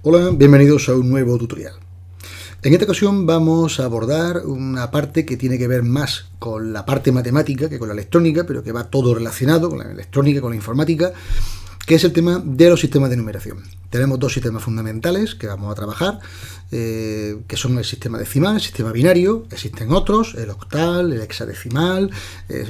Hola, bienvenidos a un nuevo tutorial. En esta ocasión vamos a abordar una parte que tiene que ver más con la parte matemática que con la electrónica, pero que va todo relacionado con la electrónica, con la informática, que es el tema de los sistemas de numeración. Tenemos dos sistemas fundamentales que vamos a trabajar, que son el sistema decimal, el sistema binario. Existen otros, el octal, el hexadecimal,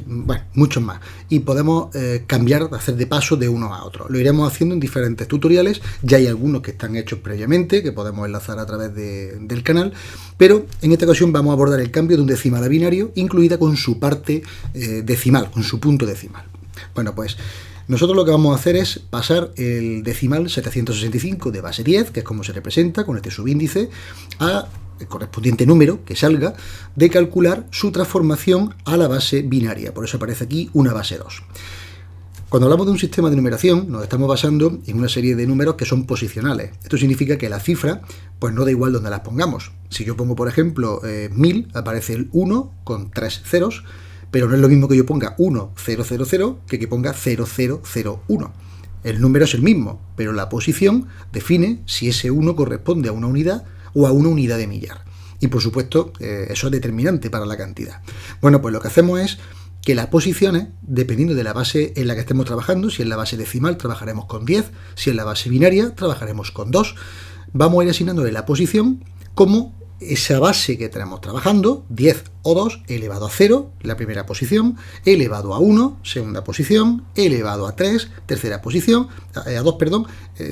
bueno, muchos más. Y podemos cambiar, hacer de paso de uno a otro. Lo iremos haciendo en diferentes tutoriales. Ya hay algunos que están hechos previamente, que podemos enlazar a través del canal. Pero en esta ocasión vamos a abordar el cambio de un decimal a binario, incluida con su parte decimal, con su punto decimal. Bueno, pues nosotros lo que vamos a hacer es pasar el decimal 765 de base 10, que es como se representa con este subíndice, a el correspondiente número que salga, de calcular su transformación a la base binaria. Por eso aparece aquí una base 2. Cuando hablamos de un sistema de numeración, nos estamos basando en una serie de números que son posicionales. Esto significa que la cifra, pues no da igual donde las pongamos. Si yo pongo, por ejemplo, 1000, aparece el 1 con 3 ceros, pero no es lo mismo que yo ponga 1000 que ponga 0001. El número es el mismo, pero la posición define si ese 1 corresponde a una unidad o a una unidad de millar. Y por supuesto, eso es determinante para la cantidad. Bueno, pues lo que hacemos es que las posiciones, dependiendo de la base en la que estemos trabajando, si es la base decimal trabajaremos con 10, si es la base binaria trabajaremos con 2, vamos a ir asignándole la posición como esa base que tenemos trabajando, 10 o 2 elevado a 0, la primera posición, elevado a 1, segunda posición, elevado a 3, tercera posición, a 2, perdón,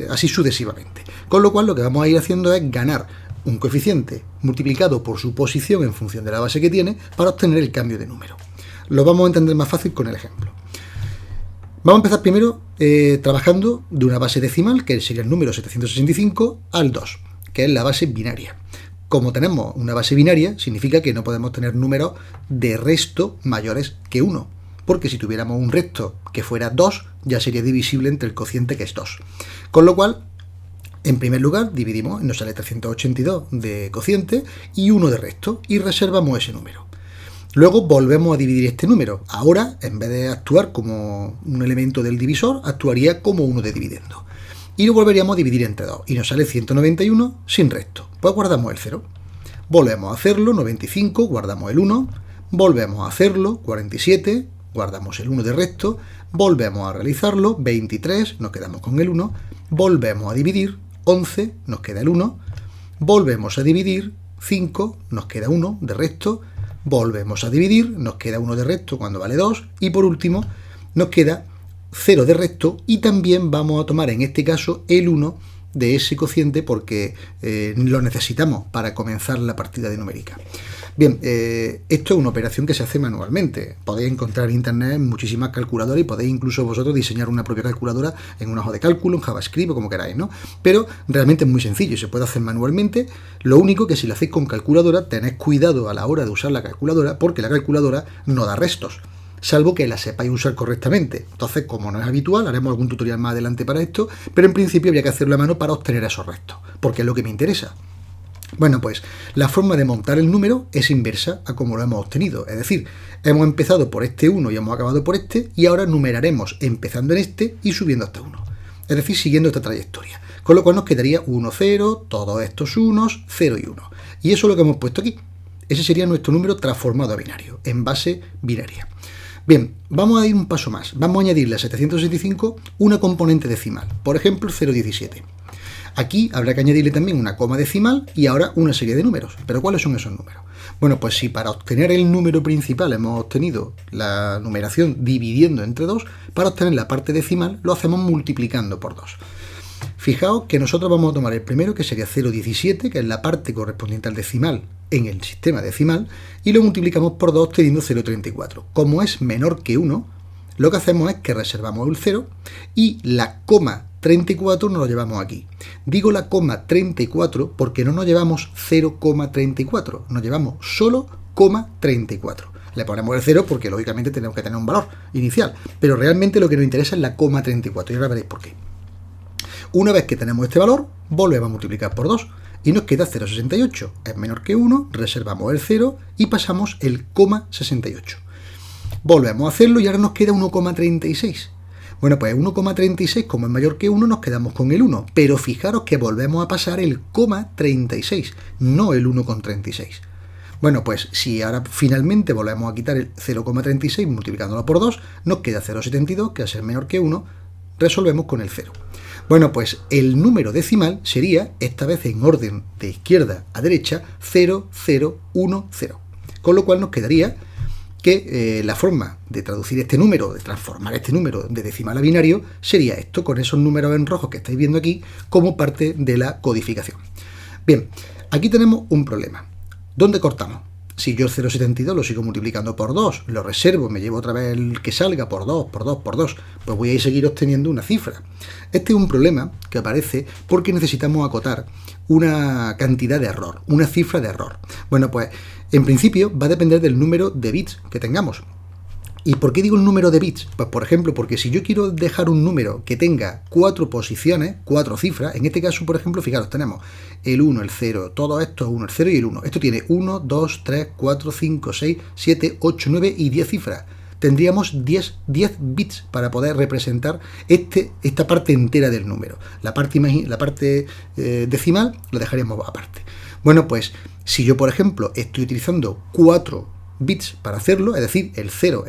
así sucesivamente. Con lo cual lo que vamos a ir haciendo es ganar un coeficiente multiplicado por su posición en función de la base que tiene para obtener el cambio de número. Lo vamos a entender más fácil con el ejemplo. Vamos a empezar primero trabajando de una base decimal, que sería el número 765, al 2, que es la base binaria. Como tenemos una base binaria, significa que no podemos tener números de resto mayores que 1, porque si tuviéramos un resto que fuera 2, ya sería divisible entre el cociente, que es 2. Con lo cual, en primer lugar, dividimos, nos sale 382 de cociente y 1 de resto, y reservamos ese número. Luego volvemos a dividir este número. Ahora, en vez de actuar como un elemento del divisor, actuaría como uno de dividendo. Y lo volveríamos a dividir entre 2. Y nos sale 191 sin resto. Pues guardamos el 0. Volvemos a hacerlo, 95, guardamos el 1. Volvemos a hacerlo, 47, guardamos el 1 de resto. Volvemos a realizarlo, 23, nos quedamos con el 1. Volvemos a dividir, 11, nos queda el 1. Volvemos a dividir, 5, nos queda 1 de resto. Volvemos a dividir, nos queda 1 de resto cuando vale 2. Y por último, nos queda 0 de resto, y también vamos a tomar en este caso el 1 de ese cociente porque lo necesitamos para comenzar la partida de numérica. Bien, esto es una operación que se hace manualmente. Podéis encontrar en internet muchísimas calculadoras y podéis incluso vosotros diseñar una propia calculadora en un hoja de cálculo, en JavaScript o como queráis, ¿no? Pero realmente es muy sencillo y se puede hacer manualmente. Lo único que si lo hacéis con calculadora, tened cuidado a la hora de usar la calculadora, porque la calculadora no da restos, salvo que la sepáis usar correctamente. Entonces, como no es habitual, haremos algún tutorial más adelante para esto, pero en principio habría que hacerlo a mano para obtener esos restos, porque es lo que me interesa. Bueno, pues la forma de montar el número es inversa a como lo hemos obtenido. Es decir, hemos empezado por este 1 y hemos acabado por este, y ahora numeraremos empezando en este y subiendo hasta 1. Es decir, siguiendo esta trayectoria. Con lo cual nos quedaría 1, 0, todos estos unos, 0 y 1. Y eso es lo que hemos puesto aquí. Ese sería nuestro número transformado a binario, en base binaria. Bien, vamos a ir un paso más. Vamos a añadirle a 765 una componente decimal, por ejemplo 0,17. Aquí habrá que añadirle también una coma decimal y ahora una serie de números. ¿Pero cuáles son esos números? Bueno, pues si para obtener el número principal hemos obtenido la numeración dividiendo entre 2, para obtener la parte decimal lo hacemos multiplicando por 2. Fijaos que nosotros vamos a tomar el primero, que sería 0,17, que es la parte correspondiente al decimal en el sistema decimal, y lo multiplicamos por 2 teniendo 0,34. Como es menor que 1, lo que hacemos es que reservamos el 0 y la coma 34 nos lo llevamos aquí. Digo la coma 34 porque no nos llevamos 0,34, nos llevamos solo coma 34. Le ponemos el 0 porque lógicamente tenemos que tener un valor inicial, pero realmente lo que nos interesa es la coma 34, y ahora veréis por qué. Una vez que tenemos este valor, volvemos a multiplicar por 2 y nos queda 0,68. Es menor que 1, reservamos el 0 y pasamos el coma 68. Volvemos a hacerlo y ahora nos queda 1,36. Bueno, pues 1,36 como es mayor que 1 nos quedamos con el 1, pero fijaros que volvemos a pasar el 36, no el 1,36. Bueno, pues si ahora finalmente volvemos a quitar el 0,36 multiplicándolo por 2, nos queda 0,72, que al ser menor que 1, resolvemos con el 0. Bueno, pues el número decimal sería, esta vez en orden de izquierda a derecha, 0010. Con lo cual nos quedaría que la forma de traducir este número, de transformar este número de decimal a binario, sería esto, con esos números en rojo que estáis viendo aquí, como parte de la codificación. Bien, aquí tenemos un problema. ¿Dónde cortamos? Si yo el 0,72 lo sigo multiplicando por 2, lo reservo, me llevo otra vez el que salga por 2, por 2, por 2, pues voy a seguir obteniendo una cifra. Este es un problema que aparece porque necesitamos acotar una cantidad de error, una cifra de error. Bueno, pues en principio va a depender del número de bits que tengamos. ¿Y por qué digo el número de bits? Pues por ejemplo, porque si yo quiero dejar un número que tenga 4 posiciones, 4 cifras, en este caso, por ejemplo, fijaros, tenemos el 1, el 0, todo esto es 1, el 0 y el 1. Esto tiene 1, 2, 3, 4, 5, 6, 7, 8, 9 y 10 cifras. Tendríamos 10 bits para poder representar esta parte entera del número. La parte decimal la dejaríamos aparte. Bueno, pues si yo, por ejemplo, estoy utilizando 4 bits para hacerlo, es decir, el 0,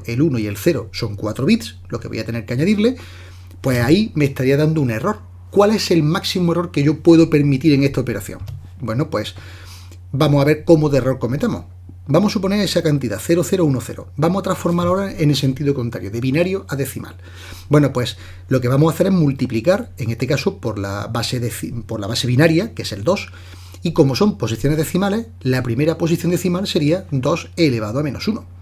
el 1 y el 0 son 4 bits, lo que voy a tener que añadirle, pues ahí me estaría dando un error. ¿Cuál es el máximo error que yo puedo permitir en esta operación? Bueno, pues vamos a ver cómo de error cometemos. Vamos a suponer esa cantidad, 0010. Vamos a transformar ahora en el sentido contrario, de binario a decimal. Bueno, pues lo que vamos a hacer es multiplicar, en este caso, por la base binaria, que es el 2, y como son posiciones decimales, la primera posición decimal sería 2 elevado a menos 1.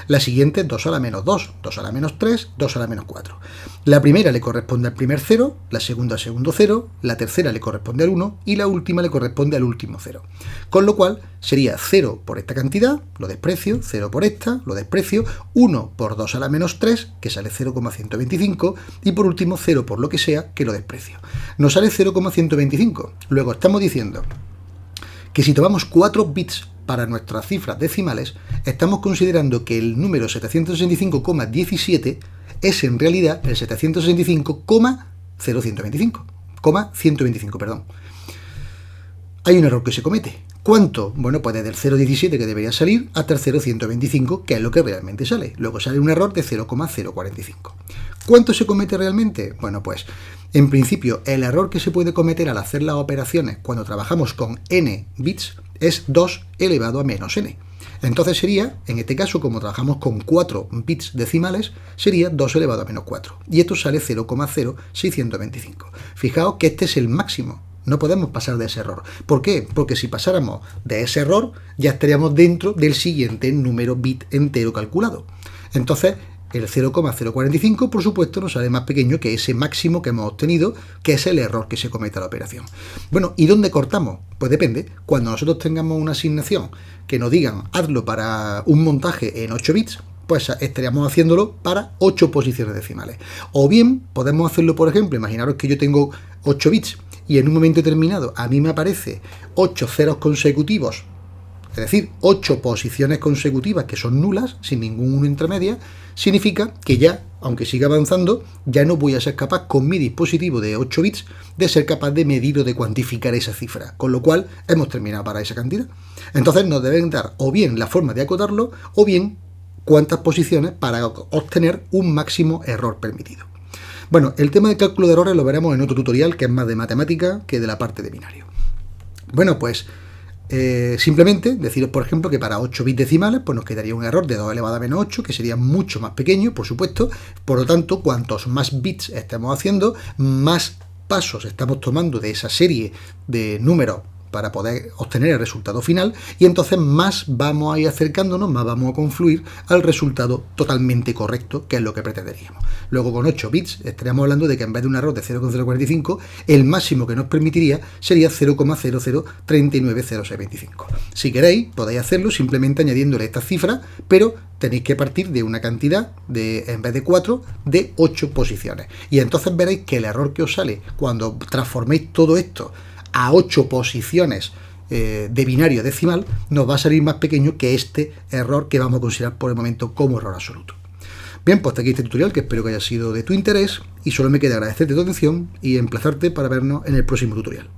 La siguiente 2 a la menos 2, 2 a la menos 3, 2 a la menos 4. La primera le corresponde al primer 0, la segunda al segundo 0, la tercera le corresponde al 1 y la última le corresponde al último 0. Con lo cual sería 0 por esta cantidad, lo desprecio, 0 por esta, lo desprecio, 1 por 2 a la menos 3, que sale 0,125, y por último 0 por lo que sea, que lo desprecio. Nos sale 0,125. Luego estamos diciendo que si tomamos 4 bits para nuestras cifras decimales, estamos considerando que el número 765,17 es en realidad el 765,125, perdón. Hay un error que se comete. ¿Cuánto? Bueno, pues desde el 0,17 que debería salir hasta el 0,125, que es lo que realmente sale. Luego sale un error de 0,045. ¿Cuánto se comete realmente? Bueno, pues en principio el error que se puede cometer al hacer las operaciones cuando trabajamos con n bits es 2 elevado a menos n. Entonces sería, en este caso, como trabajamos con 4 bits decimales, sería 2 elevado a menos 4. Y esto sale 0,0625. Fijaos que este es el máximo. No podemos pasar de ese error. ¿Por qué? Porque si pasáramos de ese error, ya estaríamos dentro del siguiente número bit entero calculado. Entonces, el 0,045, por supuesto, nos sale más pequeño que ese máximo que hemos obtenido, que es el error que se comete a la operación. Bueno, ¿y dónde cortamos? Pues depende. Cuando nosotros tengamos una asignación que nos digan, hazlo para un montaje en 8 bits, pues estaríamos haciéndolo para 8 posiciones decimales. O bien, podemos hacerlo, por ejemplo, imaginaros que yo tengo 8 bits y en un momento determinado a mí me aparece 8 ceros consecutivos, es decir, 8 posiciones consecutivas que son nulas, sin ningún 1 intermedia, significa que ya, aunque siga avanzando, ya no voy a ser capaz con mi dispositivo de 8 bits de ser capaz de medir o de cuantificar esa cifra, con lo cual hemos terminado para esa cantidad. Entonces nos deben dar o bien la forma de acotarlo o bien cuántas posiciones para obtener un máximo error permitido. Bueno, el tema de cálculo de errores lo veremos en otro tutorial que es más de matemática que de la parte de binario. Bueno, pues simplemente deciros, por ejemplo, que para 8 bits decimales pues nos quedaría un error de 2 elevado a menos 8, que sería mucho más pequeño, por supuesto. Por lo tanto, cuantos más bits estemos haciendo, más pasos estamos tomando de esa serie de números para poder obtener el resultado final, y entonces más vamos a ir acercándonos, más vamos a confluir al resultado totalmente correcto, que es lo que pretenderíamos. Luego con 8 bits estaríamos hablando de que en vez de un error de 0,045, el máximo que nos permitiría sería 0,00390625. Si queréis, podéis hacerlo simplemente añadiéndole estas cifras, pero tenéis que partir de una cantidad de, en vez de 4, de 8 posiciones. Y entonces veréis que el error que os sale cuando transforméis todo esto a 8 posiciones de binario decimal, nos va a salir más pequeño que este error que vamos a considerar por el momento como error absoluto. Bien, pues hasta aquí este tutorial, que espero que haya sido de tu interés, y solo me queda agradecerte tu atención y emplazarte para vernos en el próximo tutorial.